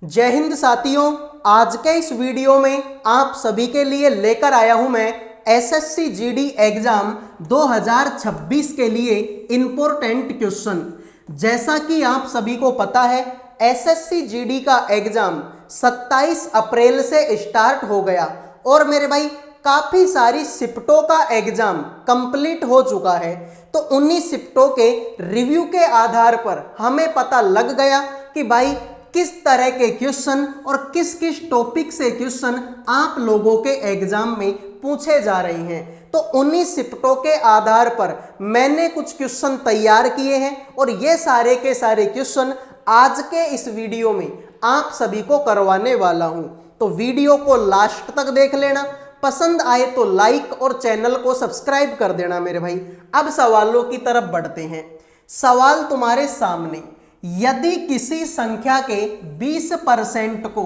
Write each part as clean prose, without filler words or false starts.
जय हिंद साथियों, आज के इस वीडियो में आप सभी के लिए लेकर आया हूं मैं एसएससी जीडी एग्जाम 2026 के लिए इंपॉर्टेंट क्वेश्चन। जैसा कि आप सभी को पता है, एसएससी जीडी का एग्जाम 27 अप्रैल से स्टार्ट हो गया और मेरे भाई काफी सारी शिफ्टों का एग्जाम कंप्लीट हो चुका है। तो उन्हीं शिफ्टों के रिव्यू के आधार पर हमें पता लग गया कि भाई किस तरह के क्वेश्चन और किस किस टॉपिक से क्वेश्चन आप लोगों के एग्जाम में पूछे जा रहे हैं। तो उन्हीं शिफ्टों के आधार पर मैंने कुछ क्वेश्चन तैयार किए हैं और ये सारे के सारे क्वेश्चन आज के इस वीडियो में आप सभी को करवाने वाला हूं। तो वीडियो को लास्ट तक देख लेना, पसंद आए तो लाइक और चैनल को सब्सक्राइब कर देना मेरे भाई। अब सवालों की तरफ बढ़ते हैं। सवाल तुम्हारे सामने, यदि किसी संख्या के 20% को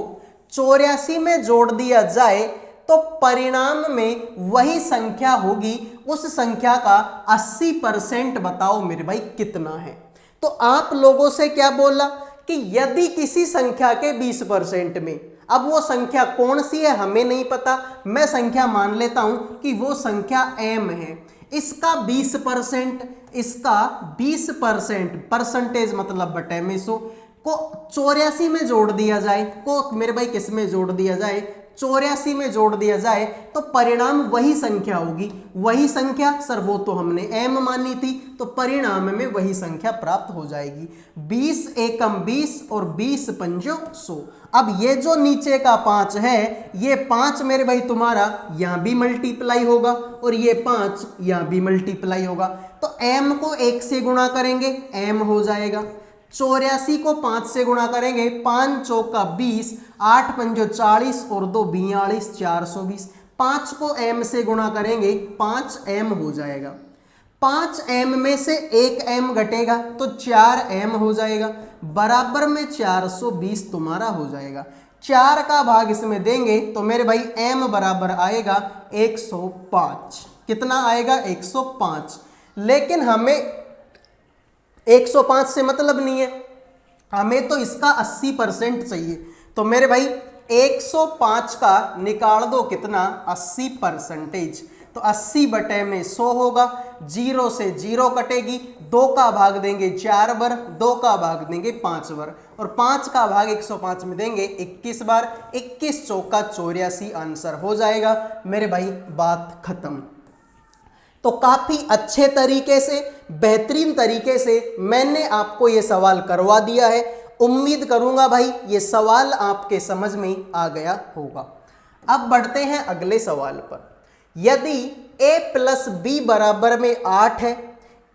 84 में जोड़ दिया जाए तो परिणाम में वही संख्या होगी, उस संख्या का 80% बताओ मेरे भाई कितना है। तो आप लोगों से क्या बोला कि यदि किसी संख्या के 20% में, अब वो संख्या कौन सी है हमें नहीं पता, मैं संख्या मान लेता हूं कि वो संख्या m है। इसका 20%, इसका 20% परसेंटेज मतलब बटे में 100 को 84 में जोड़ दिया जाए, को मेरे भाई किस में जोड़ दिया जाए, 84 में जोड़ दिया जाए तो परिणाम वही संख्या होगी। वही संख्या सर वो तो हमने m मानी थी, तो परिणाम में वही संख्या प्राप्त हो जाएगी। 20 एकम 20 और 20 पंजो 100। अब ये जो नीचे का 5 है, ये 5 मेरे भाई तुम्हारा यहां भी मल्टीप्लाई होगा और ये 5 यहां भी मल्टीप्लाई होगा। तो m को 1 से गुणा करेंगे m हो जाएगा। 84 को 5 से गुणा करेंगे, 5 चौका 20, 8 पंजो 40 और 2 42, 420। 5 को m से गुणा करेंगे 5m हो जाएगा। 5m में से 1m घटेगा तो 4m हो जाएगा, बराबर में 420 तुम्हारा हो जाएगा। 4 का भाग इसमें देंगे तो मेरे भाई m बराबर आएगा 105। कितना आएगा? 105। लेकिन हमें 105 से मतलब नहीं है, हमें तो इसका 80% चाहिए। तो मेरे भाई 105 का निकाल दो कितना, 80%। तो 80 बटे में 100 होगा, 0 से 0 कटेगी, 2 का भाग देंगे 4 बार, 2 का भाग देंगे 5 बार और 5 का भाग 105 में देंगे 21 बार। 21 चौका 84 आंसर हो जाएगा मेरे भाई, बात खत्म। तो काफी अच्छे तरीके से, बेहतरीन तरीके से मैंने आपको ये सवाल करवा दिया है। उम्मीद करूंगा भाई ये सवाल आपके समझ में आ गया होगा। अब बढ़ते हैं अगले सवाल पर। यदि a प्लस बी बराबर में 8 है,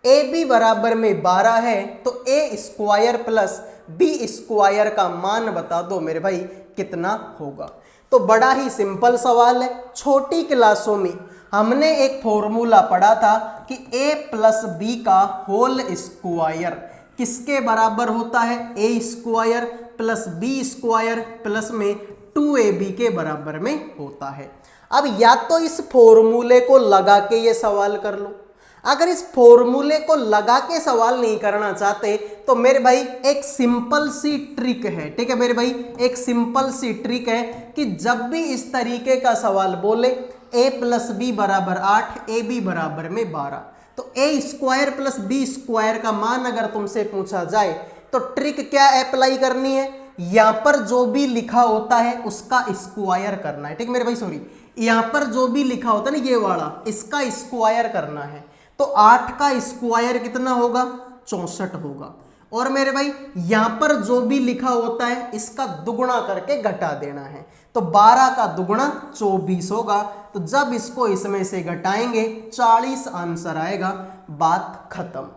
ए बी बराबर में 12 है, तो ए स्क्वायर प्लस बी स्क्वायर का मान बता दो मेरे भाई कितना होगा। तो बड़ा ही सिंपल सवाल है। छोटी क्लासों में हमने एक फॉर्मूला पढ़ा था कि a प्लस बी का होल स्क्वायर किसके बराबर होता है, a square plus B square plus में 2ab के बराबर में होता है। अब या तो इस फॉर्मूले को लगा के ये सवाल कर लो, अगर इस फॉर्मूले को लगा के सवाल नहीं करना चाहते तो मेरे भाई एक सिंपल सी ट्रिक है, ठीक है मेरे भाई, एक सिंपल सी ट्रिक है कि जब भी इस तरीके का सवाल बोले a प्लस बी बराबर 8, ए बी बराबर में 12, तो ए स्क्वायर प्लस बी स्क्वायर का मान अगर तुमसे पूछा जाए तो ट्रिक क्या अप्लाई करनी है, यहां पर जो भी लिखा होता है उसका स्क्वायर करना है। ठीक मेरे भाई, सॉरी, यहां पर जो भी लिखा होता है ना ये वाला, इसका स्क्वायर करना है। तो 8 का स्क्वायर कितना होगा, 64 होगा। और मेरे भाई यहां पर जो भी लिखा होता है इसका दुगुना करके घटा देना है। तो 12 का दुगुना 24 होगा। तो जब इसको इसमें से घटाएंगे 40 आंसर आएगा, बात खत्म।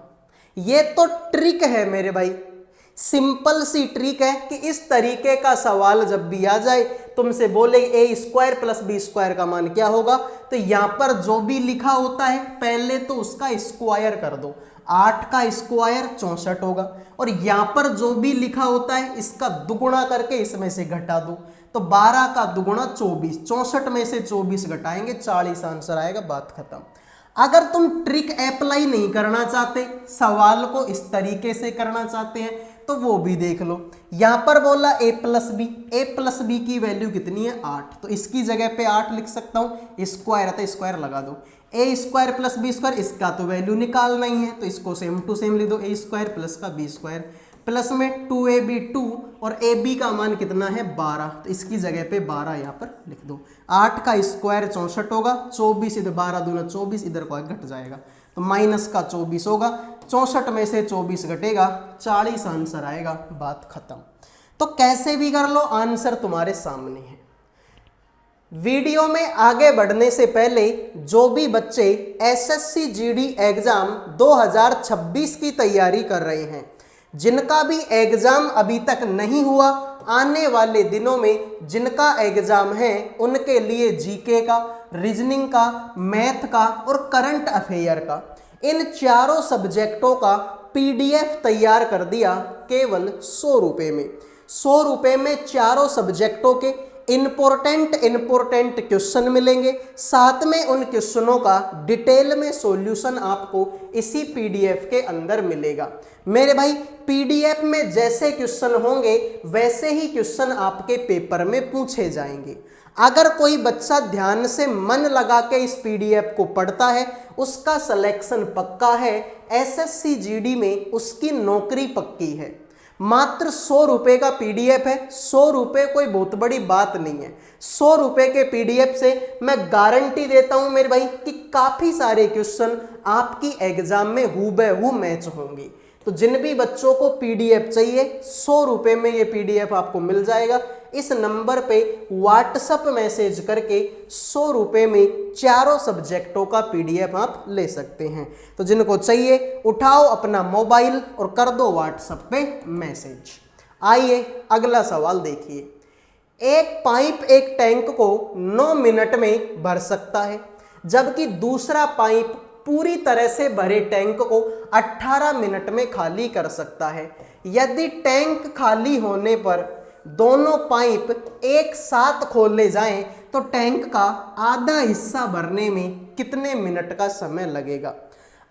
ये तो ट्रिक है मेरे भाई, सिंपल सी ट्रिक है कि इस तरीके का सवाल जब भी आ जाए, तुमसे बोले ए स्क्वायर प्लस बी स्क्वायर का मान क्या होगा, तो यहां पर जो भी लिखा होता है पहले तो उसका स्क्वायर कर दो। 8 का स्क्वायर 64 होगा और यहां पर जो भी लिखा होता है इसका दुगुना करके इसमें से घटा दो। तो 12 का दुगुना 24, 64 में से 24 घटाएंगे 40 आंसर आएगा, बात खत्म। अगर तुम ट्रिक अप्लाई नहीं करना चाहते, सवाल को इस तरीके से करना चाहते हैं, तो वो भी देख लो। यहां पर बोला a प्लस बी की वैल्यू कितनी है 8, तो इसकी जगह पे 8 लिख सकता हूं, स्क्वायर आता है स्क्वायर लगा दो, a square plus B square, इसका तो वैल्यू निकालना ही है तो इसको सेम टू सेम लिख दो, a स्क्वायर प्लस का बी स्क्वायर प्लस में 2ab 2 और ab का मान कितना है 12, तो इसकी जगह पे 12 यहाँ पर लिख दो। 8 का स्क्वायर 64 होगा, 24 इधर 12 दूना 24, इधर को घट जाएगा तो माइनस का 24 होगा, 64 में से 24 घटेगा 40 आंसर आएगा, बात खत्म। तो कैसे भी कर लो आंसर तुम्हारे सामने है। वीडियो में आगे बढ़ने से पहले जो भी बच्चे एसएससी जीडी एग्जाम 2026 की तैयारी कर रहे हैं, जिनका भी एग्जाम अभी तक नहीं हुआ, आने वाले दिनों में जिनका एग्जाम है उनके लिए जीके का, रीजनिंग का, मैथ का और करंट अफेयर का, इन चारों सब्जेक्टों का पीडीएफ तैयार कर दिया केवल 100 रुपये में। 100 रुपये में चारों सब्जेक्टों के इंपॉर्टेंट क्वेश्चन मिलेंगे, साथ में उन क्वेश्चनों का डिटेल में सॉल्यूशन आपको इसी पीडीएफ के अंदर मिलेगा। मेरे भाई पीडीएफ में जैसे क्वेश्चन होंगे वैसे ही क्वेश्चन आपके पेपर में पूछे जाएंगे। अगर कोई बच्चा ध्यान से मन लगा के इस पीडीएफ को पढ़ता है, उसका सिलेक्शन पक्का है, एसएससी जीडी में उसकी नौकरी पक्की है। मात्र 100 रुपये का पीडीएफ है, 100 रुपये कोई बहुत बड़ी बात नहीं है। 100 रुपये के पीडीएफ से मैं गारंटी देता हूं मेरे भाई कि काफ़ी सारे क्वेश्चन आपकी एग्जाम में हूबहू मैच होंगे। तो जिन भी बच्चों को पीडीएफ चाहिए 100 रुपये में ये पीडीएफ आपको मिल जाएगा। इस नंबर पे व्हाट्सएप मैसेज करके 100 रुपये में चारों सब्जेक्टों का पीडीएफ आप ले सकते हैं। तो जिनको चाहिए उठाओ अपना मोबाइल और कर दो व्हाट्सएप पे मैसेज। आइए अगला सवाल देखिए। एक पाइप एक टैंक को 9 मिनट में भर सकता है, जबकि दूसरा पाइप पूरी तरह से भरे टैंक को 18 मिनट में खाली कर सकता है। यदि टैंक खाली होने पर दोनों पाइप एक साथ खोले जाएं तो टैंक का आधा हिस्सा भरने में कितने मिनट का समय लगेगा?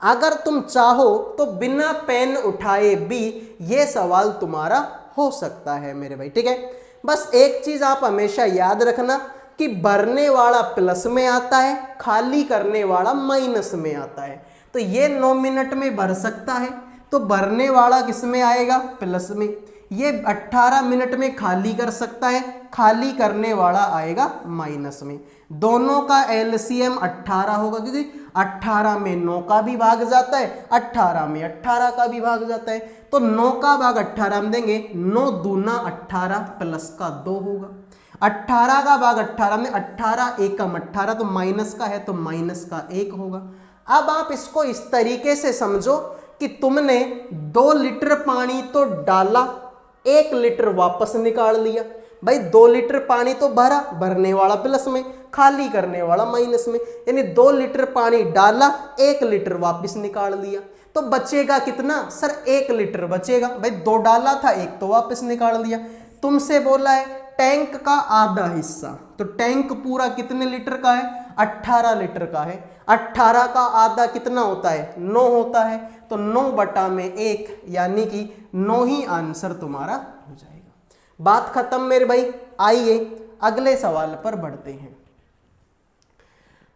अगर तुम चाहो तो बिना पेन उठाए भी ये सवाल तुम्हारा हो सकता है मेरे भाई, ठीक है। बस एक चीज आप हमेशा याद रखना कि भरने वाला प्लस में आता है, खाली करने वाला माइनस में आता है। तो ये 9 मिनट में भर सकता है तो भरने वाला किस में आएगा? प्लस में। ये 18 मिनट में खाली कर सकता है, खाली करने वाला आएगा माइनस में। दोनों का एलसीएम 18 होगा, क्योंकि 18 में 9 का भी भाग जाता है, 18 में 18 का भी भाग जाता है। तो 9 का भाग 18 में देंगे, 9 दूना 18 प्लस का 2 होगा। 18 का भाग 18 में 18 एकम 18, तो माइनस का है तो माइनस का 1 होगा। अब आप इसको इस तरीके से समझो कि तुमने 2 लीटर पानी तो डाला, 1 लीटर वापस निकाल लिया। भाई 2 लीटर पानी तो भरा, भरने वाला प्लस में, खाली करने वाला माइनस में, यानी 2 लीटर पानी डाला, 1 लीटर वापस निकाल लिया। तो बचेगा कितना? सर 1 लीटर बचेगा। भाई 2 डाला था, 1 तो वापस निकाल दिया। तुमसे बोला है टैंक का आधा हिस्सा, तो टैंक पूरा कितने लीटर का है? 18 लीटर का है। 18 का आधा कितना होता है? 9 होता है। तो 9 बटा में 1 यानी कि 9 ही आंसर तुम्हारा हो जाएगा। बात खत्म मेरे भाई। आइए अगले सवाल पर बढ़ते हैं।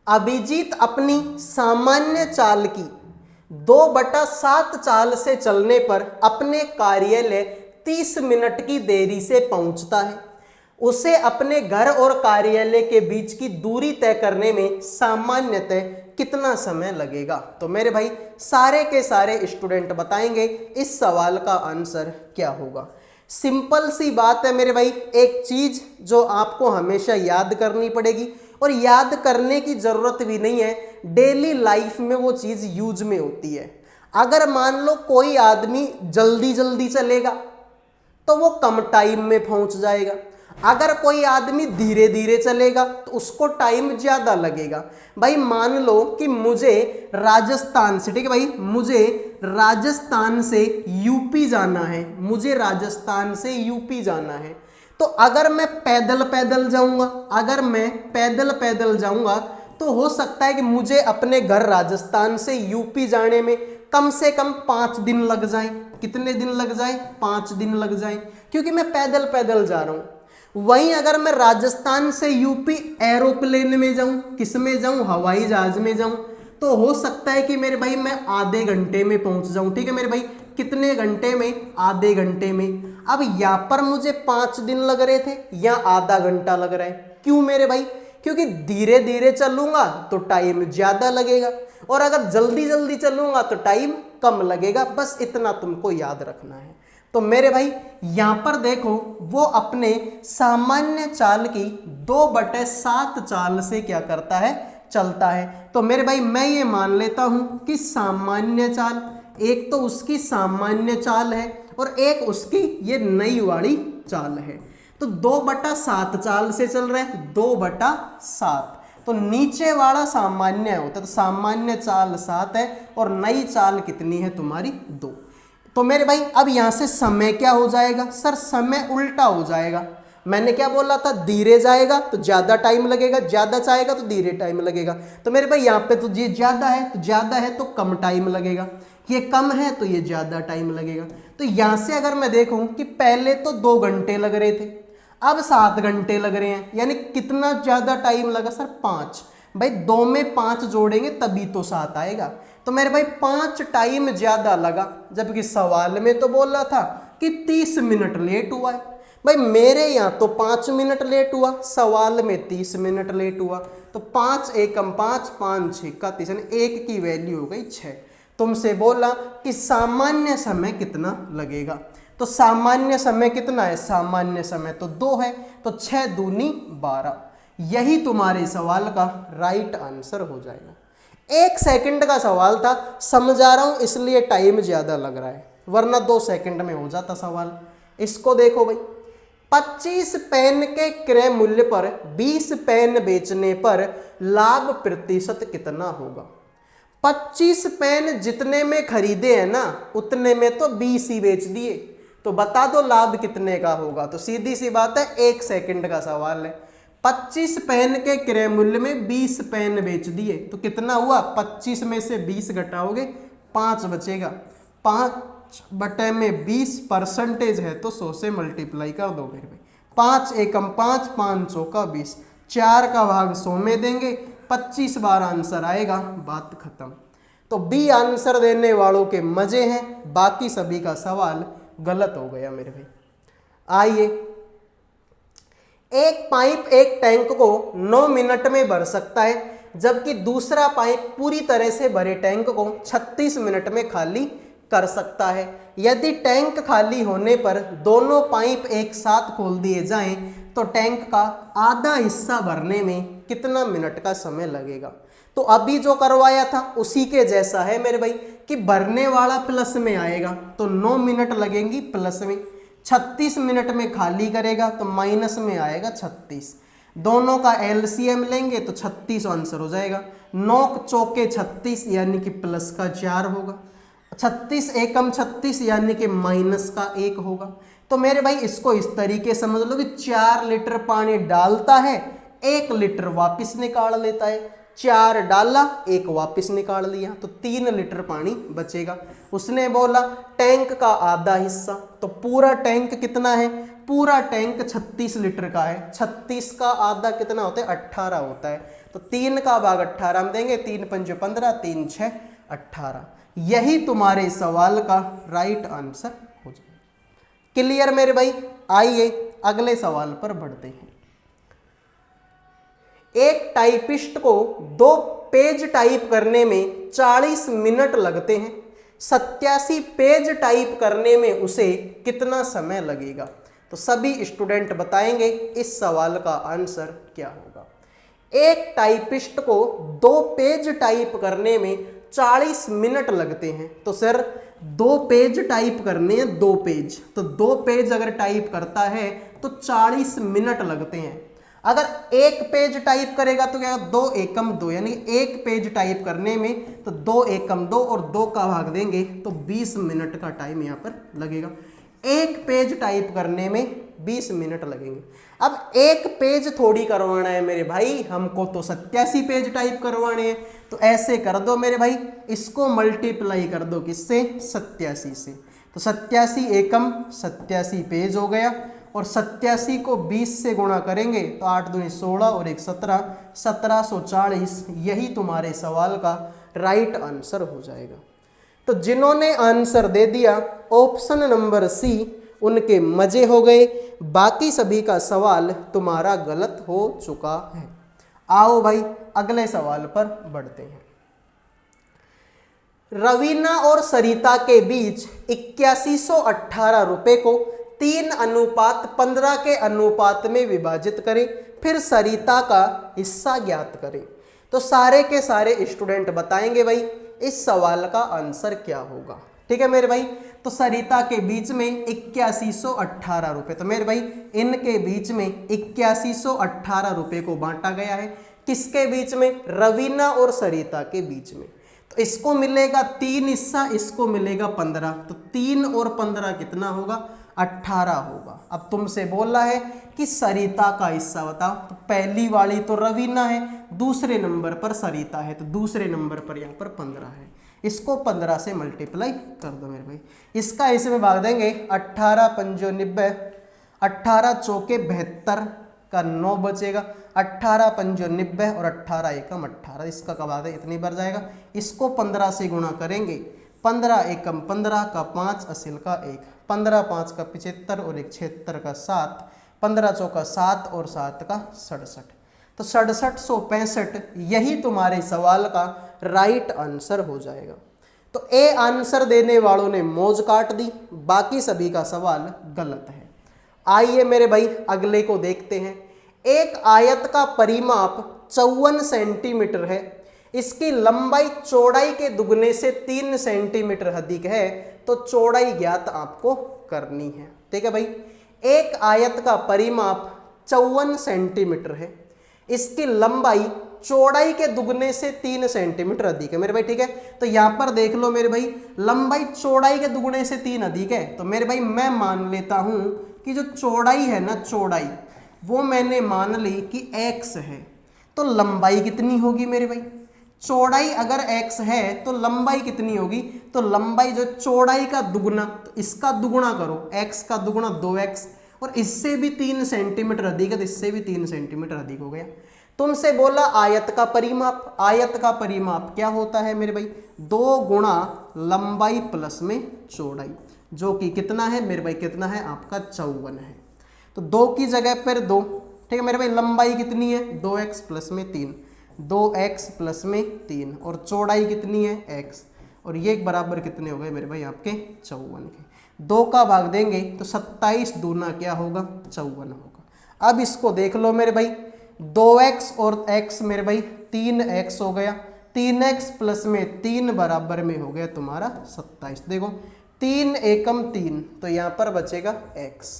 अभिजीत अपनी सामान्य चाल की 2/7 चाल से चलने पर अपने कार्यालय 30 मिनट की देरी से पहुंचता है। उसे अपने घर और कार्यालय के बीच की दूरी तय करने में सामान्यतः कितना समय लगेगा? तो मेरे भाई सारे के सारे स्टूडेंट बताएंगे इस सवाल का आंसर क्या होगा। सिंपल सी बात है मेरे भाई, एक चीज जो आपको हमेशा याद करनी पड़ेगी, और याद करने की जरूरत भी नहीं है, डेली लाइफ में वो चीज यूज में होती है। अगर मान लो कोई आदमी जल्दी जल्दी चलेगा तो वो कम टाइम में पहुंच जाएगा। अगर कोई आदमी धीरे धीरे चलेगा तो उसको टाइम ज्यादा लगेगा। भाई मान लो कि मुझे राजस्थान से, ठीक है भाई, मुझे राजस्थान से यूपी जाना है, मुझे राजस्थान से यूपी जाना है। तो अगर मैं पैदल पैदल जाऊंगा, अगर मैं पैदल पैदल जाऊंगा तो हो सकता है कि मुझे अपने घर राजस्थान से यूपी जाने में कम से कम 5 दिन लग जाएं। कितने दिन लग जाए, 5 दिन लग जाए, क्योंकि मैं पैदल पैदल जा रहा हूं। वहीं अगर मैं राजस्थान से यूपी एरोप्लेन में जाऊं, किस में जाऊं, हवाई जहाज में जाऊं, तो हो सकता है कि मेरे भाई मैं आधे घंटे में पहुंच जाऊं। ठीक है मेरे भाई, कितने घंटे में, आधे घंटे में। अब यहां पर मुझे 5 दिन लग रहे थे, यहां आधा घंटा लग रहा है। क्यों मेरे भाई, क्योंकि धीरे धीरे चलूंगा तो टाइम ज्यादा लगेगा, और अगर जल्दी जल्दी चलूंगा तो टाइम कम लगेगा। बस इतना तुमको याद रखना है। तो मेरे भाई यहां पर देखो, वो अपने सामान्य चाल की 2/7 चाल से क्या करता है, चलता है। तो मेरे भाई मैं ये मान लेता हूं कि सामान्य चाल, एक तो उसकी सामान्य चाल है और एक उसकी ये नई वाली चाल है। तो 2/7 चाल से चल रहा है, 2/7। तो नीचे वाला सामान्य होता है, तो सामान्य चाल 7 है और नई चाल कितनी है तुम्हारी, 2। तो मेरे भाई अब यहां से समय क्या हो जाएगा, सर समय उल्टा हो जाएगा। मैंने क्या बोला था, धीरे जाएगा तो ज्यादा टाइम लगेगा, ज्यादा जाएगा तो धीरे टाइम लगेगा। तो मेरे भाई यहाँ पे तो ये ज्यादा है, तो ज्यादा है तो कम टाइम लगेगा, ये कम है तो ये ज्यादा टाइम लगेगा। तो यहां से अगर मैं देखूं कि पहले तो 2 घंटे लग रहे थे, अब 7 घंटे लग रहे हैं, यानी कितना ज्यादा टाइम लगा सर, 5। भाई 2 में 5 जोड़ेंगे तभी तो 7 आएगा। तो मेरे भाई 5 टाइम ज्यादा लगा, जबकि सवाल में तो बोल रहा था कि 30 मिनट लेट हुआ है। भाई मेरे यहाँ तो 5 मिनट लेट हुआ, सवाल में 30 मिनट लेट हुआ। तो 5 एकम 5, 5 6 का 30, एक की वैल्यू हो गई 6। तुमसे बोला कि सामान्य समय कितना लगेगा, तो सामान्य समय कितना है, सामान्य समय तो 2 है, तो 6 दूनी 12। यही तुम्हारे सवाल का राइट आंसर हो जाएगा। 1 सेकंड का सवाल था, समझा रहा हूं इसलिए टाइम ज्यादा लग रहा है, वरना 2 सेकंड में हो जाता सवाल। इसको देखो भाई, 25 पेन के क्रय मूल्य पर 20 पेन बेचने पर लाभ प्रतिशत कितना होगा। 25 पेन जितने में खरीदे हैं ना, उतने में तो 20 ही बेच दिए, तो बता दो लाभ कितने का होगा। तो सीधी सी बात है, 1 सेकंड का सवाल है। 25 पेन के क्रय मूल्य में 20 पेन बेच दिए, तो कितना हुआ, 25 में से 20 घटाओगे 5 बचेगा। 5/20% है, तो 100 से मल्टीप्लाई कर दो मेरे भाई। 5 एकम 5, 5 चौका 20, 4 का भाग 100 में देंगे, 25 बार आंसर आएगा, बात खत्म। तो बी आंसर देने वालों के मजे हैं, बाकी सभी का सवाल गलत हो गया मेरे भाई। आइए, एक पाइप एक टैंक को 9 मिनट में भर सकता है, जबकि दूसरा पाइप पूरी तरह से भरे टैंक को 36 मिनट में खाली कर सकता है। यदि टैंक खाली होने पर दोनों पाइप एक साथ खोल दिए जाएं, तो टैंक का आधा हिस्सा भरने में कितना मिनट का समय लगेगा। तो अभी जो करवाया था उसी के जैसा है मेरे भाई, कि भरने वाला प्लस में आएगा तो 9 मिनट लगेंगी प्लस में, 36 मिनट में खाली करेगा तो माइनस में आएगा 36। दोनों का एलसीएम लेंगे तो 36 आंसर हो जाएगा। 9 चौके 36 यानी कि प्लस का 4 होगा, 36 एकम 36 यानी कि माइनस का 1 होगा। तो मेरे भाई इसको इस तरीके समझ लो कि 4 लीटर पानी डालता है, 1 लीटर वापस निकाल लेता है। 4 डाला, 1 वापस निकाल लिया, तो 3 लीटर पानी बचेगा। उसने बोला टैंक का आधा हिस्सा, तो पूरा टैंक कितना है, पूरा टैंक 36 लीटर का है, 36 का आधा कितना होता है, 18 होता है। तो 3 का भाग 18 में देंगे, 3 पंजे 15, 3 6 18। यही तुम्हारे सवाल का राइट आंसर हो जाएगा। क्लियर मेरे भाई। आइए अगले सवाल पर बढ़ते हैं। एक टाइपिस्ट को 2 पेज टाइप करने में 40 मिनट लगते हैं, 87 पेज टाइप करने में उसे कितना समय लगेगा। तो सभी स्टूडेंट बताएंगे इस सवाल का आंसर क्या होगा। एक टाइपिस्ट को 2 पेज टाइप करने में 40 मिनट लगते हैं, तो सर 2 पेज टाइप करने हैं, 2 पेज, तो 2 पेज अगर टाइप करता है तो 40 मिनट लगते हैं। अगर 1 पेज टाइप करेगा तो क्या, 2 एकम 2, यानी 1 पेज टाइप करने में तो 2 एकम 2 और 2 का भाग देंगे तो 20 मिनट का टाइम यहाँ पर लगेगा। 1 पेज टाइप करने में 20 मिनट लगेंगे। अब 1 पेज थोड़ी करवाना है मेरे भाई, हमको तो 87 पेज टाइप करवाने हैं। तो ऐसे कर दो मेरे भाई, इसको मल्टीप्लाई कर दो किससे, 87 से। तो 87 एकम 87 पेज हो गया, और 87 को 20 से गुणा करेंगे तो 8 दूनी 16 और 1 17, 1740 यही तुम्हारे सवाल का राइट आंसर हो जाएगा। तो जिन्होंने आंसर दे दिया ऑप्शन नंबर सी, उनके मजे हो गए, बाकी सभी का सवाल तुम्हारा गलत हो चुका है। आओ भाई अगले सवाल पर बढ़ते हैं। रवीना और सरिता के बीच 8118 रुपए को 3:15 के अनुपात में विभाजित करें, फिर सरिता का हिस्सा ज्ञात करें। तो सारे के सारे स्टूडेंट बताएंगे भाई इस सवाल का आंसर क्या होगा। ठीक है मेरे भाई, तो सरिता के बीच में 8118 रुपए, तो मेरे भाई इनके बीच में 8118 रुपए को बांटा गया है। किसके बीच में? रवीना और सरिता के बीच में। तो इसको मिलेगा 3 हिस्सा, इसको मिलेगा 15, तो 3 और 15 कितना होगा? 18 होगा। अब तुमसे बोला है कि सरिता का हिस्सा बताओ, तो पहली वाली तो रवीना है, दूसरे नंबर पर सरिता है, तो दूसरे नंबर पर यहाँ पर 15 है। इसको 15 से मल्टीप्लाई कर दो मेरे भाई, इसका इसमें भाग देंगे 18 पंजो 90, 18 चौके 72 का 9 बचेगा, 18 पंजो 90 और 18 एकम 18, इसका कब आता है इतनी बार जाएगा। इसको 15 से गुणा करेंगे, 15 एकम 15 का 5 असिल का 1, 15 5 का 75 और 1 76 का 7, 15 चौका 7 और 7 का 67, तो 6765 यही तुम्हारे सवाल का राइट आंसर हो जाएगा। तो ए आंसर देने वालों ने मौज काट दी, बाकी सभी का सवाल गलत है। आइए मेरे भाई अगले को देखते हैं। एक आयत का परिमाप 54 सेंटीमीटर है, इसकी लंबाई चौड़ाई के दुगने से 3 सेंटीमीटर अधिक है, तो चौड़ाई ज्ञात आपको करनी है। ठीक है भाई, एक आयत का परिमाप 54 सेंटीमीटर है, इसकी लंबाई चौड़ाई के दुगने से 3 सेंटीमीटर अधिक है मेरे भाई। ठीक है, तो यहां पर देख लो मेरे भाई, लंबाई चौड़ाई के दुगने से 3 अधिक है, तो मेरे भाई मैं मान लेता हूं कि जो चौड़ाई है ना, चौड़ाई वो मैंने मान ली कि x है, तो लंबाई कितनी होगी मेरे भाई? चौड़ाई अगर x है तो लंबाई कितनी होगी? तो लंबाई जो चौड़ाई का दुगना, तो इसका दुगुना करो, x का दुगुना 2x, और इससे भी 3 सेंटीमीटर अधिक है, तो इससे भी 3 सेंटीमीटर अधिक हो गया। तुमसे बोला आयत का परिमाप, आयत का परिमाप क्या होता है मेरे भाई? 2 गुणा लंबाई प्लस में चौड़ाई, जो कि कितना है मेरे भाई? कितना है आपका? 54 है। तो 2 की जगह पर 2, ठीक है मेरे भाई। लंबाई कितनी है? 2x प्लस में 3, 2x प्लस में 3, और चौड़ाई कितनी है? x, और ये बराबर कितने हो गए मेरे भाई? आपके 54 के। 2 का भाग देंगे तो 27 दूना क्या होगा? 54 होगा। अब इसको देख लो मेरे भाई, 2x और x मेरे भाई 3x हो गया, 3x प्लस में 3 बराबर में हो गया तुम्हारा 27। देखो 3 एकम 3, तो यहाँ पर बचेगा x,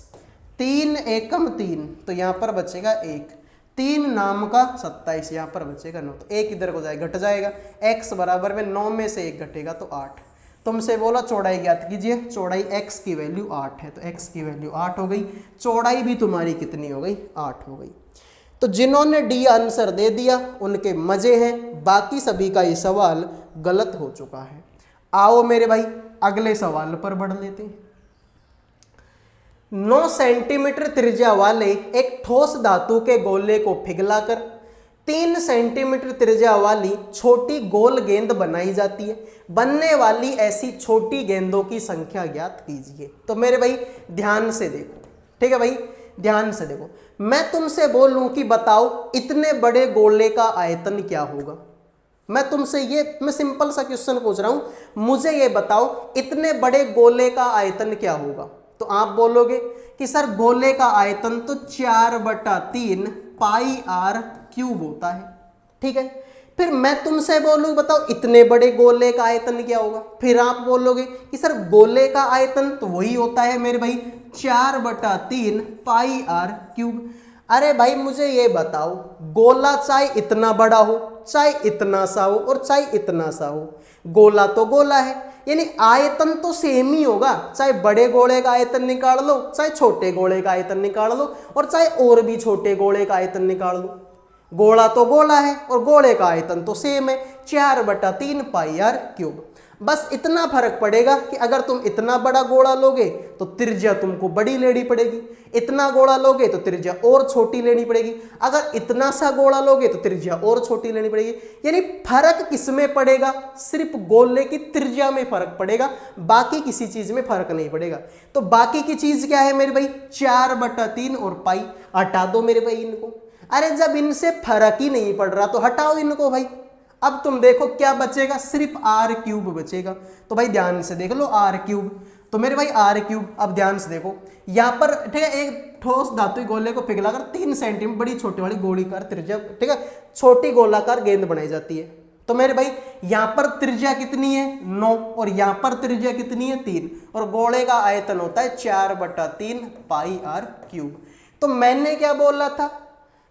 3 एकम 3, तो यहाँ पर बचेगा 1, 3 नाम का 27, यहाँ पर बचेगा 9, तो 1 इधर को जाएगा, घट जाएगा, x बराबर में 9 में से 1 घटेगा तो 8। तुमसे बोला चौड़ाई ज्ञात कीजिए, चौड़ाई x की वैल्यू 8 है, तो x की वैल्यू 8 हो गई, चौड़ाई भी तुम्हारी कितनी हो गई? 8 हो गई। तो जिन्होंने डी आंसर दे दिया उनके मजे हैं, बाकी सभी का ये सवाल गलत हो चुका है। आओ मेरे भाई अगले सवाल पर बढ़ लेते हैं। 9 सेंटीमीटर त्रिज्या वाले एक ठोस धातु के गोले को पिघलाकर 3 सेंटीमीटर त्रिज्या वाली छोटी गोल गेंद बनाई जाती है। बनने वाली ऐसी छोटी गेंदों की संख्या ज्ञात कीजिए। तो मेरे भाई ध्यान से देखो, ठीक है भाई, ध्यान से देखो। मैं तुमसे बोलूं कि बताओ इतने बड़े गोले का आयतन क्या होगा। मैं सिंपल सा क्वेश्चन पूछ रहा हूं, मुझे ये बताओ इतने बड़े गोले का आयतन क्या होगा। तो आप बोलोगे कि सर गोले का आयतन तो 4/3 पाई r क्यूब होता है। ठीक है, फिर मैं तुमसे बोलूं बताओ इतने बड़े गोले का आयतन क्या होगा। फिर आप बोलोगे कि सर गोले का आयतन तो वही होता है मेरे भाई 4/3 पाई r क्यूब। अरे भाई मुझे ये बताओ, गोला चाहे इतना बड़ा हो, चाहे इतना सा हो, और चाहे इतना सा हो, गोला तो गोला है, यानी आयतन तो सेम ही होगा। चाहे बड़े गोले का आयतन निकाल लो, चाहे छोटे गोले का आयतन निकाल लो, और चाहे और भी छोटे गोले का आयतन निकाल लो, गोला तो गोला है और गोले का आयतन तो सेम है 4/3 पाई r क्यूब। बस इतना फर्क पड़ेगा कि अगर तुम इतना बड़ा गोला लोगे तो त्रिज्या तुमको बड़ी लेनी पड़ेगी, इतना गोला लोगे तो त्रिज्या और छोटी लेनी पड़ेगी, अगर इतना सा गोला लोगे तो त्रिज्या और छोटी लेनी पड़ेगी। यानी फर्क किसमें पड़ेगा? सिर्फ गोले की त्रिज्या में फर्क पड़ेगा, बाकी किसी चीज में फर्क नहीं पड़ेगा। तो बाकी की चीज क्या है मेरे भाई? 4/3 और पाई। हटा दो मेरे भाई इनको। अरे जब इनसे फर्क ही नहीं पड़ रहा तो हटाओ इनको भाई। अब तुम देखो क्या बचेगा? सिर्फ r³ बचेगा। तो भाई ध्यान से देख लो r³। तो मेरे भाई r³। अब ध्यान से देखो यहाँ पर, ठीक है, एक ठोस धातु गोले को पिघलाकर 3 सेंटीमीटर बड़ी छोटी वाली गोलीकार त्रिज्या, ठीक है, छोटी गोलाकार गेंद बनाई जाती है। तो मेरे भाई यहाँ पर त्रिज्या कितनी है? 9 और यहाँ पर त्रिज्या कितनी है? 3 और गोले का आयतन होता है 4/3 पाई r³। तो मैंने क्या बोला था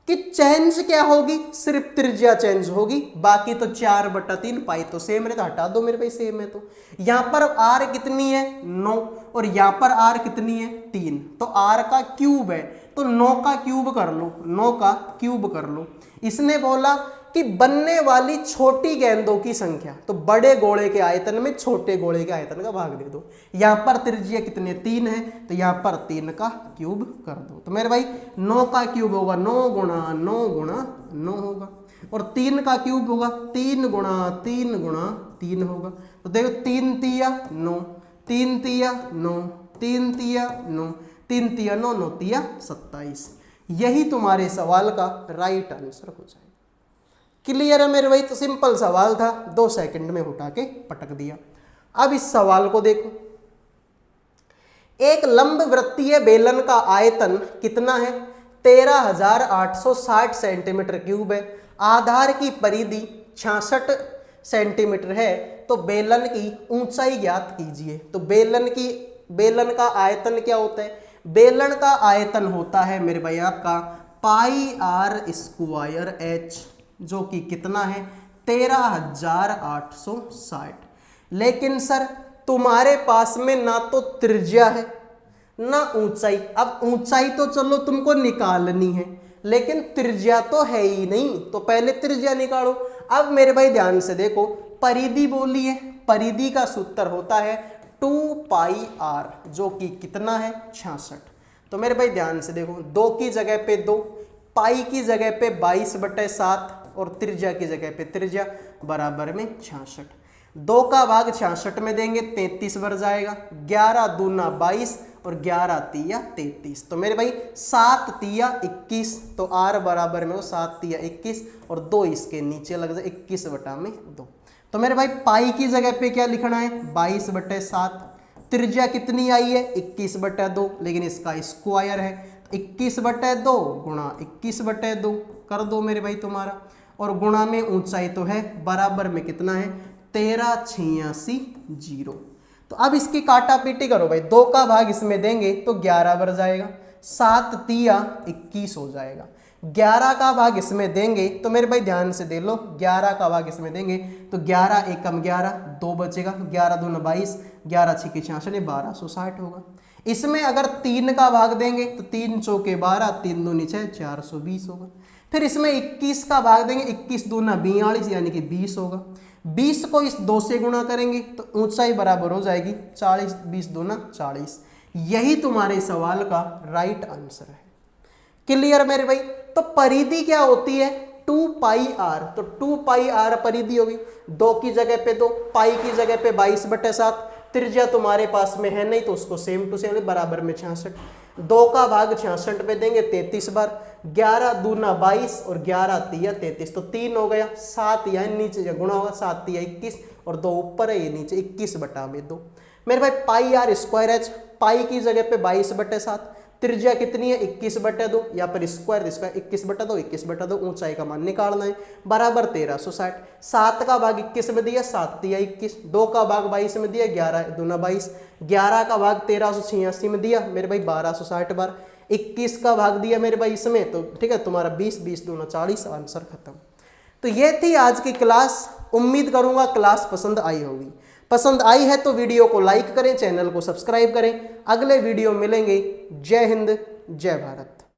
कि चेंज क्या होगी? सिर्फ त्रिज्या चेंज होगी, बाकी तो 4/3 पाई तो सेम है। तो हटा दो मेरे भाई, सेम है। तो यहाँ पर r कितनी है? 9 और यहाँ पर r कितनी है? 3। तो r का क्यूब है, तो 9 का क्यूब कर लो, 9 का क्यूब कर लो। इसने बोला कि बनने वाली छोटी गेंदों की संख्या, तो बड़े गोले के आयतन में छोटे गोले के आयतन का भाग दे दो। यहाँ पर त्रिज्या कितने? 3 है, तो यहाँ पर 3 का क्यूब कर दो। तो मेरे भाई 9 का क्यूब होगा 9 गुणा 9 गुणा 9 होगा, और 3 का क्यूब होगा 3 गुणा 3 गुणा 3 होगा। तो देखो 3 तिया 9, 3 तिया 9, 3 तिया 9, 3 तिया 9, 9 तिया 27। यही तुम्हारे सवाल का राइट आंसर हो जाएगा। क्लियर है मेरे भाई? तो सिंपल सवाल था, 2 सेकंड में उठा के पटक दिया। अब इस सवाल को देखो। एक लंब वृत्तीय बेलन का आयतन कितना है? 13,860 सेंटीमीटर क्यूब है। आधार की परिधि 66 सेंटीमीटर है। तो बेलन की ऊंचाई ज्ञात कीजिए। तो बेलन का आयतन क्या होता है? बेलन का आयतन होता है मेरे भाई आपका पाई r² h, जो कि कितना है? 13,860। लेकिन सर तुम्हारे पास में ना तो त्रिज्या है ना ऊंचाई। अब ऊंचाई तो चलो तुमको निकालनी है, लेकिन त्रिज्या तो है ही नहीं, तो पहले त्रिज्या निकालो। अब मेरे भाई ध्यान से देखो, परिधि बोली है, परिधि का सूत्र होता है 2πr, जो कि कितना है? 66। तो मेरे भाई ध्यान से देखो, 2 की जगह पे 2, पाई की जगह पे 22/7 और त्रिज्या की जगह पे त्रिज्या बराबर में 66। 2 का भाग 66 में देंगे 33 बढ़ जाएगा। 11 दूना 22 और 11 तिया 33। तो मेरे भाई 7 तिया 21। तो r बराबर में हो 7 तिया 21 और 2 इसके नीचे लग जाए 21/2। तो मेरे भाई पाई की जगह पे क्या लिखना है? 22/7। त्रिज्या कितनी आई है? 21/2, लेकिन इसका स्क्वायर है 21/2 गुणा 21/2 कर दो मेरे भाई तुम्हारा, और गुणा में ऊंचाई तो है बराबर में कितना है? 1386 तो अब इसकी काटा पीटी करो भाई। 2 का भाग इसमें देंगे तो 11 बढ़ जाएगा, 7 तिया 21 हो जाएगा। 11 का भाग इसमें देंगे तो मेरे भाई ध्यान से दे लो, 11 का भाग इसमें देंगे तो 11 एकम 11, 2 बचेगा, 11 दूना 22, 11 छिके 66, 1260 होगा। इसमें अगर 3 का भाग देंगे तो 3 चौके 12, 3 दूनी 6, 420 होगा। फिर इसमें 21 का भाग देंगे, 21 दूना 42 यानी कि 20 होगा। 20 को इस 2 से गुणा करेंगे तो ऊंचाई बराबर हो जाएगी 40, 20 दूना 40। यही तुम्हारे सवाल का राइट आंसर है। क्लियर मेरे भाई? तो परिधि क्या होती है? 2πr। तो 2πr परिधि होगी। 2 की जगह पे 2, पाई की जगह पे 22/7। त्रिज्या तुम्हारे पास में है नहीं तो उसको सेम टू सेम बराबर में 66। 2 का भाग 66 पे देंगे 33 बार, 11 दूना 22 और 11 तिया 33। तो 3 हो गया, 7 यहाँ नीचे गुणा होगा, 7 तिया 21 और 2 ऊपर है, ये नीचे 21/2। मेरे भाई पाई r²h, पाई की जगह पे 22/7, त्रिज्या कितनी है? 21/2, यहाँ पर स्क्वायर 21/2, 21/2 ऊंचाई का मान निकालना है बराबर 1360। 7 का भाग 21 में दिया, 7 तिया 21, 2 का भाग 22 में दिया, 11 दूना 22, 11 का भाग 1386 में दिया मेरे भाई 1260 बार, 21 का भाग दिया मेरे भाई इसमें, तो ठीक है तुम्हारा 20, 20 दूना 40, आंसर खत्म। तो ये थी आज की क्लास। उम्मीद करूंगा क्लास पसंद आई होगी। पसंद आई है तो वीडियो को लाइक करें, चैनल को सब्सक्राइब करें। अगले वीडियो मिलेंगे। जय हिंद, जय भारत।